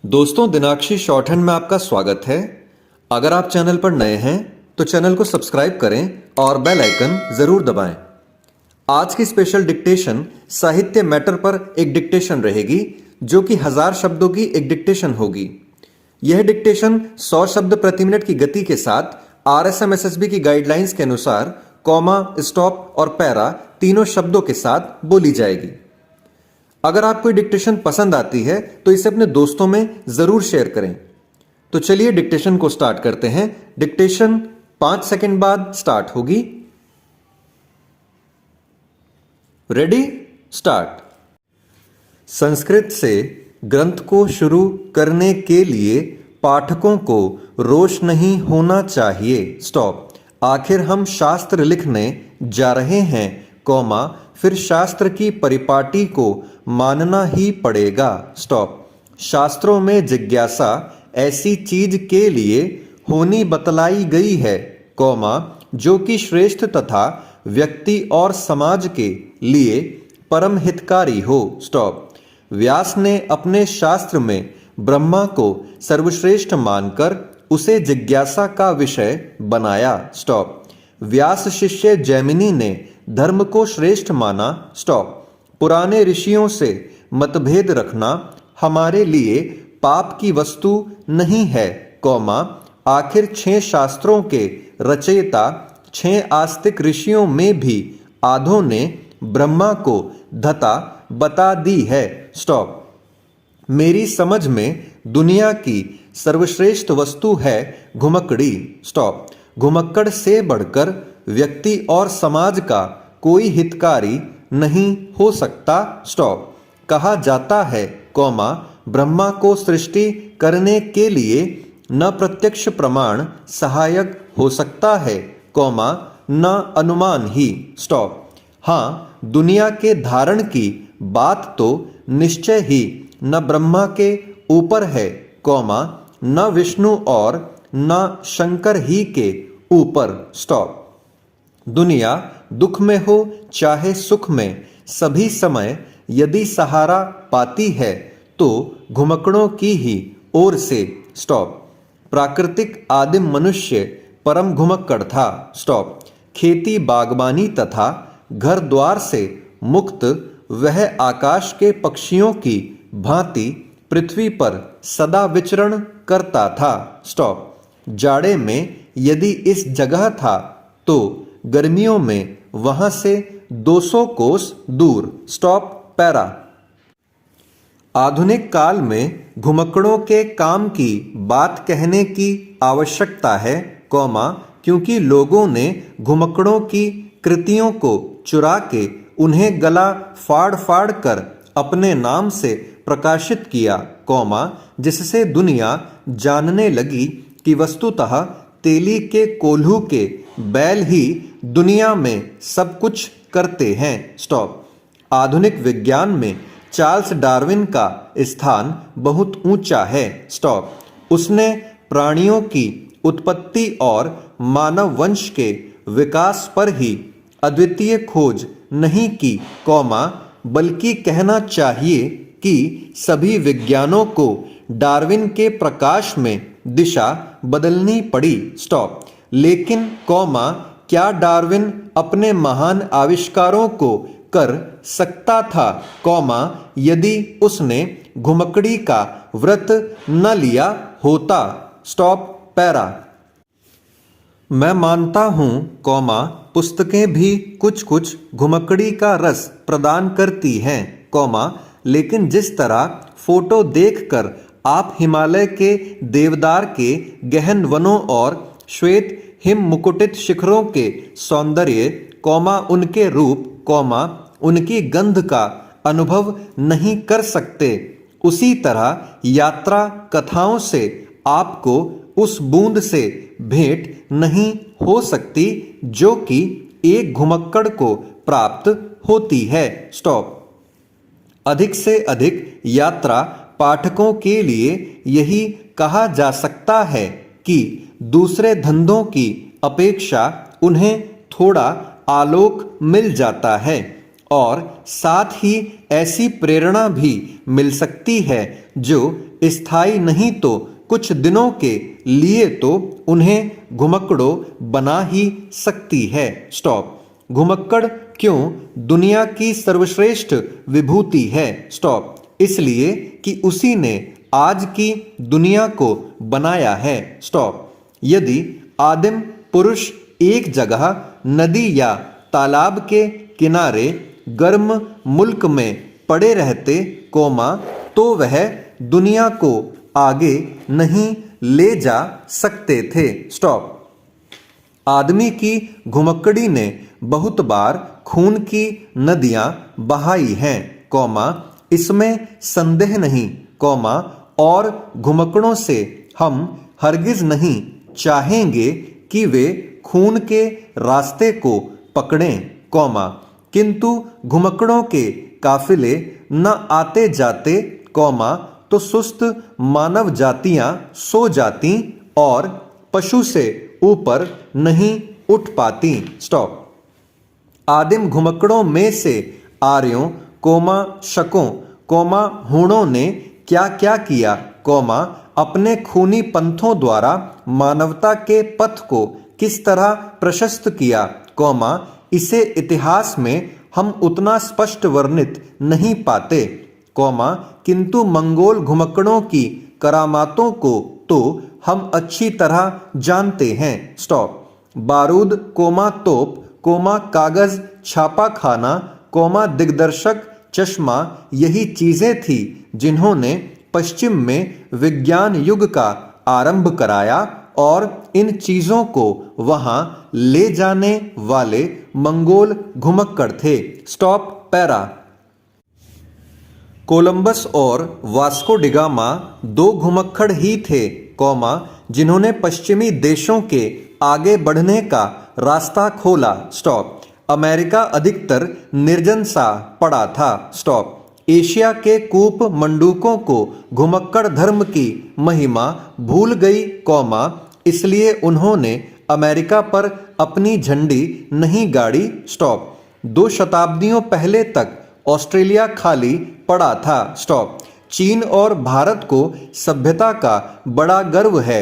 दोस्तों, दिनाक्षी short hand में आपका स्वागत है। अगर आप चैनल पर नए हैं तो चैनल को सब्सक्राइब करें और बेल आइकन जरूर दबाएं। आज की स्पेशल डिक्टेशन साहित्य मैटर पर एक डिक्टेशन रहेगी, जो कि 1000 शब्दों की एक डिक्टेशन होगी। यह डिक्टेशन 100 शब्द प्रति मिनट की गति के साथ RSMSSB की गाइडलाइंस के अनुसार कॉमा, स्टॉप और पैरा तीनों शब्दों के साथ बोली जाएगी। अगर आपको डिक्टेशन पसंद आती है तो इसे अपने दोस्तों में जरूर शेयर करें। तो चलिए डिक्टेशन को स्टार्ट करते हैं। डिक्टेशन 5 सेकंड बाद स्टार्ट होगी। Ready, start. संस्कृत से ग्रंथ को शुरू करने के लिए पाठकों को रोष नहीं होना चाहिए। स्टॉप। आखिर हम शास्त्र लिखने जा रहे हैं, कॉमा, फिर शास्त्र की परिपाटी को मानना ही पड़ेगा। स्टॉप। शास्त्रों में जिज्ञासा ऐसी चीज के लिए होनी बतलाई गई है, कॉमा, जो कि श्रेष्ठ तथा व्यक्ति और समाज के लिए परम हितकारी हो। स्टॉप। व्यास ने अपने शास्त्र में ब्रह्मा को सर्वश्रेष्ठ मानकर उसे जिज्ञासा का विषय बनाया। स्टॉप। व्यास शिष्य जैमिनी ने धर्म को श्रेष्ठ माना। स्टॉप। पुराने ऋषियों से मतभेद रखना हमारे लिए पाप की वस्तु नहीं है, कौमा, आखिर 6 शास्त्रों के रचयिता 6 आस्तिक ऋषियों में भी आधों ने ब्रह्मा को धता बता दी है। स्टॉप। मेरी समझ में दुनिया की सर्वश्रेष्ठ वस्तु है घुमक्कड़ी। स्टॉप। घुमक्कड़ से बढ़कर व्यक्ति और समाज का कोई हितकारी नहीं हो सकता। स्टॉप। कहा जाता है, कौमा, ब्रह्मा को सृष्टि करने के लिए न प्रत्यक्ष प्रमाण सहायक हो सकता है, कौमा, न अनुमान ही। स्टॉप। हाँ, दुनिया के धारण की बात तो निश्चय ही न ब्रह्मा के ऊपर है, कौमा, न विष्णु और न शंकर ही के ऊपर। स्टॉप। दुनिया दुख में हो चाहे सुख में, सभी समय यदि सहारा पाती है तो घुमक्कड़ों की ही ओर से। स्टॉप। प्राकृतिक आदिम मनुष्य परम घुमक्कड़ था। स्टॉप। खेती बागबानी तथा घर द्वार से मुक्त वह आकाश के पक्षियों की भांति पृथ्वी पर सदा विचरण करता था। स्टॉप। जाड़े में यदि इस जगह था तो गर्मियों में वहां से 200 कोस दूर। Stop, para. आधुनिक काल में घुमक्कड़ों के काम की बात कहने की आवश्यकता है, कौमा, क्योंकि लोगों ने घुमक्कड़ों की कृतियों को चुरा के उन्हें गला फाड़ फाड़ कर अपने नाम से प्रकाशित किया, कौमा, जिससे दुनिया जानने लगी कि वस्तुतः तेली के कोल्हू के बैल ही दुनिया में सब कुछ करते हैं। स्टॉप। आधुनिक विज्ञान में चार्ल्स डार्विन का स्थान बहुत ऊंचा है। स्टॉप। उसने प्राणियों की उत्पत्ति और मानव वंश के विकास पर ही अद्वितीय खोज नहीं की, कौमा, बल्कि कहना चाहिए कि सभी विज्ञानों को डार्विन के प्रकाश में दिशा बदलनी पड़ी। स्टॉप। लेकिन, कौमा, क्या डार्विन अपने महान आविष्कारों को कर सकता था, कौमा, यदि उसने घुमक्कड़ी का व्रत न लिया होता। Stop, para. मैं मानता हूं, कौमा, पुस्तकें भी कुछ कुछ घुमक्कड़ी का रस प्रदान करती हैं, कौमा, लेकिन जिस तरह फोटो देखकर आप हिमालय के देवदार के गहन वनों और श्वेत हिम मुकुटित शिखरों के सौंदर्य, कौमा, उनके रूप, कौमा, उनकी गंध का अनुभव नहीं कर सकते, उसी तरह यात्रा कथाओं से आपको उस बूंद से भेंट नहीं हो सकती जो कि एक घुमक्कड़ को प्राप्त होती है। स्टॉप। अधिक से अधिक यात्रा पाठकों के लिए यही कहा जा सकता है कि दूसरे धंधों की अपेक्षा उन्हें थोड़ा आलोक मिल जाता है और साथ ही ऐसी प्रेरणा भी मिल सकती है जो स्थायी नहीं तो कुछ दिनों के लिए तो उन्हें घुमक्कड़ों बना ही सकती है। स्टॉप। घुमक्कड़ क्यों दुनिया की सर्वश्रेष्ठ विभूति है? स्टॉप। इसलिए कि उसी ने आज की दुनिया को बनाया है। स्टॉप। यदि आदिम पुरुष एक जगह नदी या तालाब के किनारे गर्म मुल्क में पड़े रहते, तो वह दुनिया को आगे नहीं ले जा सकते थे। स्टॉप। आदमी की घुमक्कड़ी ने बहुत बार खून की नदियां बहाई हैं, इसमें संदेह नहीं, और घुमक्कड़ों से हम हरगिज नहीं चाहेंगे कि वे खून के रास्ते को पकड़ें, किंतु घुमक्कड़ों के काफिले न आते जाते, तो सुस्त मानव जातियां सो जाती और पशु से ऊपर नहीं उठ पाती। स्टॉप। आदिम घुमक्कड़ों में से आर्यों, शकों, हूणों ने क्या क्या किया, अपने खूनी पंथों द्वारा मानवता के पथ को किस तरह प्रशस्त किया, इसे इतिहास में हम उतना स्पष्ट वर्णित नहीं पाते, किंतु मंगोल घुमक्कड़ों की करामातों को तो हम अच्छी तरह जानते हैं। स्टॉप। बारूद, तोप, कागज, छापा खाना, दिग्दर्शक, चश्मा, यही चीजें थी जिन्होंने पश्चिम में विज्ञान युग का आरंभ कराया और इन चीजों को वहां ले जाने वाले मंगोल घुमक्कड़ थे। स्टॉप। पैरा। कोलंबस और वास्को डिगामा दो घुमक्कड़ ही थे, जिन्होंने पश्चिमी देशों के आगे बढ़ने का रास्ता खोला। स्टॉप। अमेरिका अधिकतर निर्जन सा पड़ा था। स्टॉप। एशिया के कूप मंडूकों को घुमक्कड़ धर्म की महिमा भूल गई, इसलिए उन्होंने अमेरिका पर अपनी झंडी नहीं गाड़ी। स्टॉप। 2 शताब्दियों पहले तक ऑस्ट्रेलिया खाली पड़ा था। स्टॉप। चीन और भारत को सभ्यता का बड़ा गर्व है,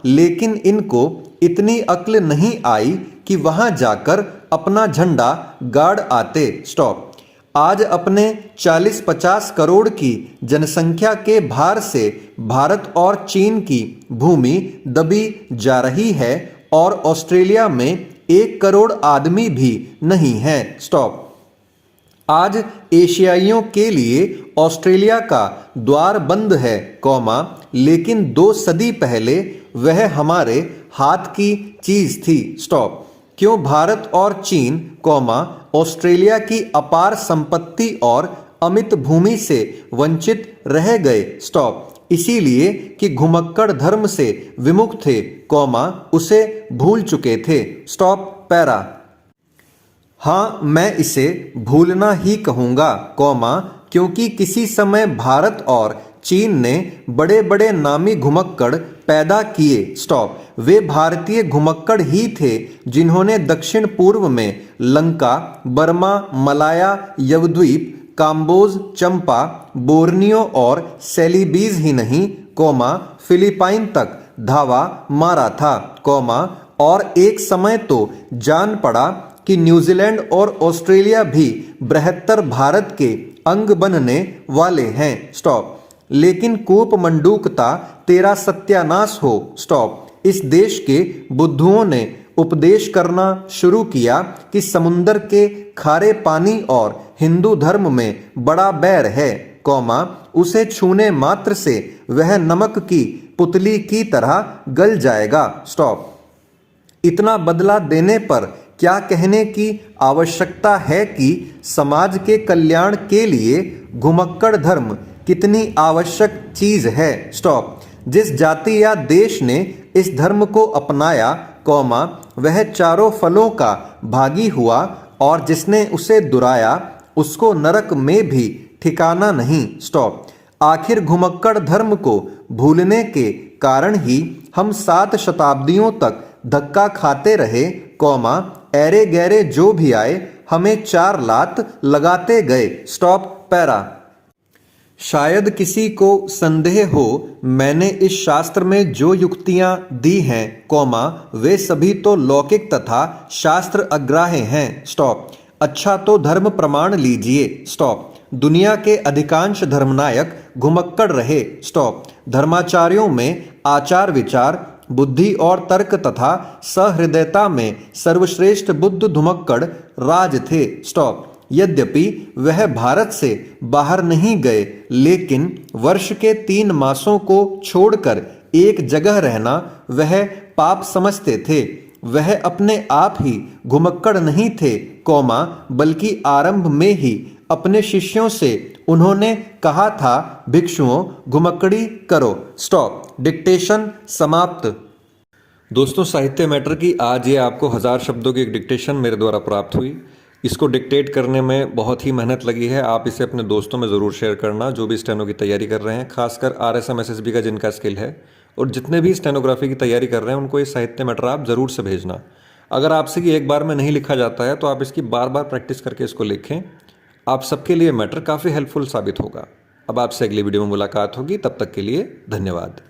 लेकिन इनको इतनी अक्ल नहीं आई कि वहां जाकर अपना झंडा गाड़ आते। स्टॉप। आज अपने 40-50 करोड़ की जनसंख्या के भार से भारत और चीन की भूमि दबी जा रही है और ऑस्ट्रेलिया में 1 करोड़ आदमी भी नहीं है। स्टॉप। आज एशियाइयों के लिए ऑस्ट्रेलिया का द्वार बंद है, लेकिन 2 सदी पहले वह हमारे हाथ की चीज थी। स्टॉप। क्यों भारत और चीन, ऑस्ट्रेलिया की अपार संपत्ति और अमित भूमि से वंचित रह गए। स्टॉप। इसीलिए कि घुमक्कड़ धर्म से विमुख थे, उसे भूल चुके थे। स्टॉप। पैरा। हाँ, मैं इसे भूलना ही कहूँगा, क्योंकि किसी समय भारत और चीन ने बड़े बड़े नामी घुमक्कड़ पैदा किए। स्टॉप। वे भारतीय घुमक्कड़ ही थे जिन्होंने दक्षिण पूर्व में लंका, बर्मा, मलाया, यवद्वीप, काम्बोज, चंपा, बोर्नियो और सेलिबीज ही नहीं, फिलिपाइन तक धावा मारा था, और एक समय तो जान पड़ा कि न्यूजीलैंड और ऑस्ट्रेलिया भी बृहत्तर भारत के अंग बनने वाले हैं। स्टॉप। लेकिन कूप मंडूकता तेरा सत्यानाश हो। स्टॉप। इस देश के बुद्धुओं ने उपदेश करना शुरू किया कि समुंदर के खारे पानी और हिंदू धर्म में बड़ा बैर है, उसे छूने मात्र से वह नमक की पुतली की तरह गल जाएगा। स्टॉप। इतना बदला देने पर क्या कहने की आवश्यकता है कि समाज के कल्याण के लिए घुमक्कड़ धर्म कितनी आवश्यक चीज है। स्टॉप। जिस जाति या देश ने इस धर्म को अपनाया, वह चारों फलों का भागी हुआ और जिसने उसे दुराया उसको नरक में भी ठिकाना नहीं। स्टॉप। आखिर घुमक्कड़ धर्म को भूलने के कारण ही हम 7 शताब्दियों तक धक्का खाते रहे, ऐरे गैरे जो भी आए हमें 4 लात लगाते गए। स्टॉप। पैरा। शायद किसी को संदेह हो मैंने इस शास्त्र में जो युक्तियां दी हैं कौमा वे सभी तो लौकिक तथा शास्त्र अग्राह्य हैं स्टॉप। अच्छा तो धर्म प्रमाण लीजिए स्टॉप। दुनिया के अधिकांश धर्मनायक घुमक्कड़ रहे स्टॉप। धर्माचार्यों में आचार विचार बुद्धि और तर्क तथा सहृदयता में सर्वश्रेष्ठ बुद्ध धुमक्कड़ राज थे स्टॉप। यद्यपि वह भारत से बाहर नहीं गए लेकिन वर्ष के 3 मासों को छोड़कर एक जगह रहना वह पाप समझते थे। वह अपने आप ही घुमक्कड़ नहीं थे कौमा बल्कि आरंभ में ही अपने शिष्यों से उन्होंने कहा था भिक्षुओं घुमक्कड़ी करो स्टॉप। डिक्टेशन समाप्त। दोस्तों साहित्य मैटर की आज ये आपको 1000 शब्दों की एक डिक्टेशन मेरे द्वारा प्राप्त हुई। इसको डिक्टेट करने में बहुत ही मेहनत लगी है। आप इसे अपने दोस्तों में ज़रूर शेयर करना जो भी स्टेनो की तैयारी कर रहे हैं, खासकर RSM SSB का जिनका स्किल है, और जितने भी स्टेनोग्राफी की तैयारी कर रहे हैं उनको ये साहित्य मैटर आप ज़रूर से भेजना। अगर आपसे कि एक बार में नहीं लिखा जाता है तो आप इसकी बार बार प्रैक्टिस करके इसको लिखें। आप सबके लिए मैटर काफ़ी हेल्पफुल साबित होगा। अब आपसे अगली वीडियो में मुलाकात होगी, तब तक के लिए धन्यवाद।